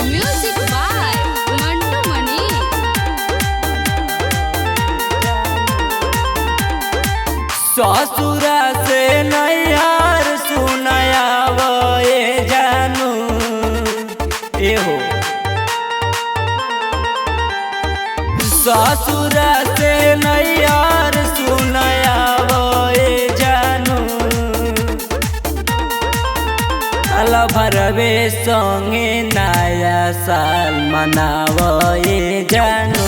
Music by Mantu Mani. ससुरा से नैहर सुनायावे जानू एहो। ससुरा से नैहर सुनायावे जानू अल भरवे संगे नया साल मनावे जानू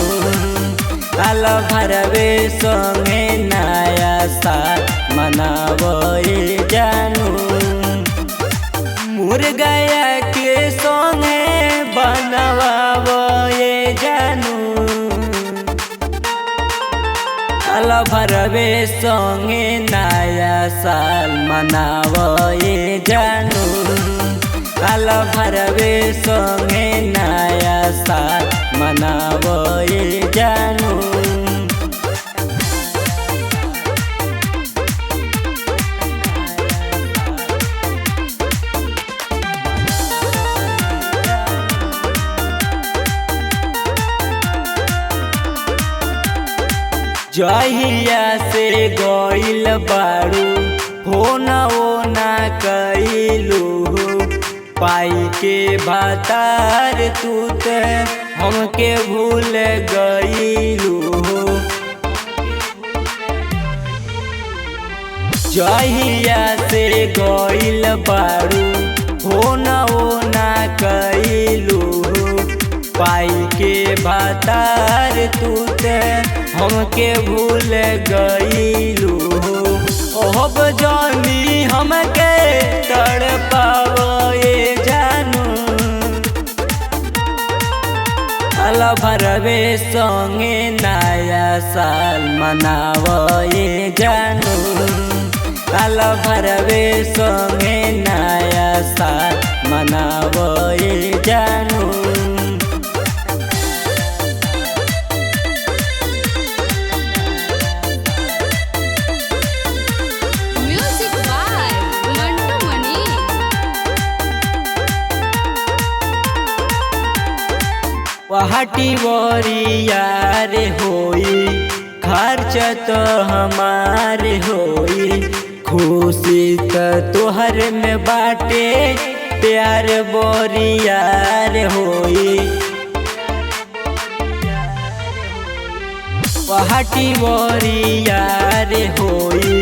अल भरवे संगे नया साल मनावे जानू मुर्गया के संगे बनवावे जानू अल भरवे संगे नया साल मनावे जानू अल भरवे संगे नया साल मनावे जानू। जहिया से गइल बारू फोन ओना कइलू पाई के भातार तू ते हमके भूल गइलू। जहिया से गइल बारू फोन ओना कइलू पाई के भातार तू ते हमके भूल गइलू। ओहब जानी हमके तड़पावे जानू अल भरवे संगे नया साल मनावे जानू अल भरवे संगे नया साल मनावे जानू। Music by Mantu Mani. पहाटी वरियार होई खर्च तो हमार होई खुशी तो तोहर में बाटे प्यार बोरियार होई। पहाटी वरियार होई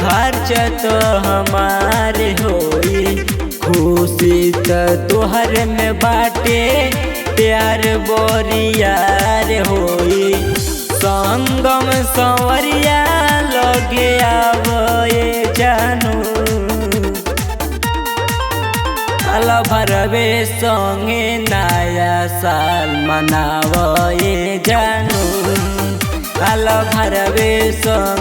खर्च तो हमार होई खुशी तो तोहर में बाटे प्यार बोरियार होई। संगम संवरिया लगे आवे जानू अल भरवे संगे नया साल मनावे जानू अल भरवे संगे